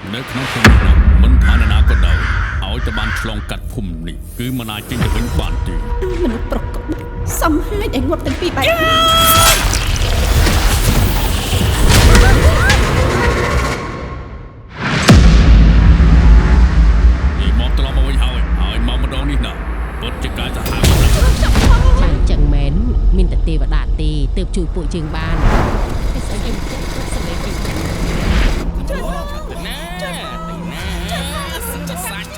នៅក្នុងភូមិនេះមិនថានរណាក៏ដោយឲ្យតែបានឆ្លងកាត់ភូមិនេះគឺមិនអាចចេញទៅវិញបានទេមនុស្សប្រកបសំហាញឲ្យងាប់ទាំងពីរបែបនេះមកត្រឡប់មកវិញហើយមកម្ដងនេះណាពិតជាការសាហាវអញ្ចឹងមែនមានតែទេវតាទេទើបជួយពួកយើងបានតែស្អីគេចិត្តសម្លេងពីណាសិចសាច់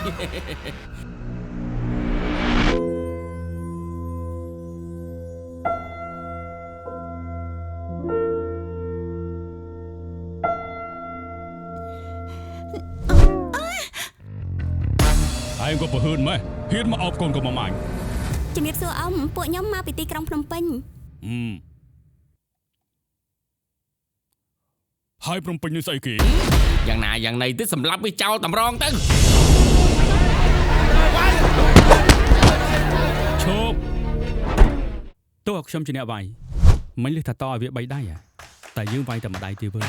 ឯងក៏ប្រហឿនម៉េះហ៊ានមកអោបកូនក៏មកមាញ់ជំរាបសួរអ៊ំពួកខ្ញុំមកពីទីក្រុងភ្នំពេញហើយភ្នំពេញនេះស្អីគេយ៉ាងណាយ៉ាងណីទៅសម្លាប់វាចោលតម្រងទៅឈប់តើខ្ញុំជាអ្នកវាយមិនលឺថាតឲ្យវា3ដៃតែយើងវាយតែម្ដាយទេវើ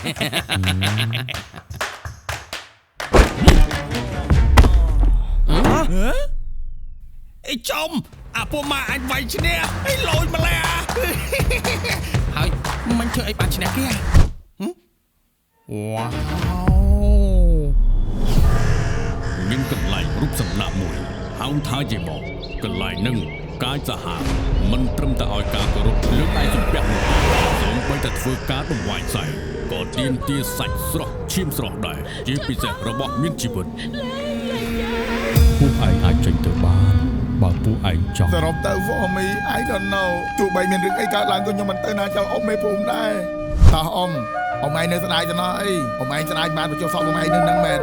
អីចំអាពួកម៉ាអញវាយឈ្នះអីលូចម្ល៉េះហើយមិនធ្វើអីបានឈ្នះគេវ៉ាវមានកន្លែងរូបសម្លាប់មួយហៅថាជាបងកន្លែងនឹងកាយសាហាវមិនត្រឹមតែឲ្យការគោរពលើកដៃសំពះនោះសូម្បីតែធ្វើការដង្វាយសែក៏ទាមទារសាច់ស្រស់ឈាមស្រស់ដែរជាពិសេសរបស់មានជីវិតពួកឯងអាចចេញទៅបានបើពួកឯងចង់សរុបទៅ for me I don't know ទោះបីមានរឿងអីកើតឡើងក៏ខ្ញុំមិនទៅណាចោលអ៊ំមេភូមិដែរតោះអ៊ំឯងនៅស្ដាយទៅណោះអីអ៊ំឯងស្ដាយបានបញ្ចុះសពអ៊ំឯងនឹងមែន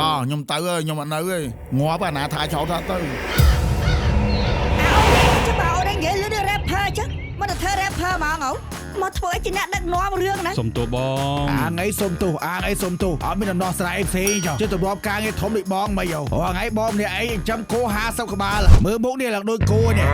តោះខ្ញុំទៅខ្ញុំអត់នៅទេងាប់អាណាថាចោលថាទៅចាំបើអូននិយាយលឺ rapper ចឹងមកទៅធ្វើ rapper ហ្មងមកធ្វើឲ្យជាអ្នកដឹកនាំរឿងណាសុំទោសបងអាងៃសុំទោសអត់មានដំណោះស្រាយអីផ្សេងចុះជិះទៅរាប់ការងារធំដូចបងមិនយោថ្ងៃបងម្នាក់ឯងចាំគោ50ក្បាលមើលមុខនេះឡើងដូចគោនេះ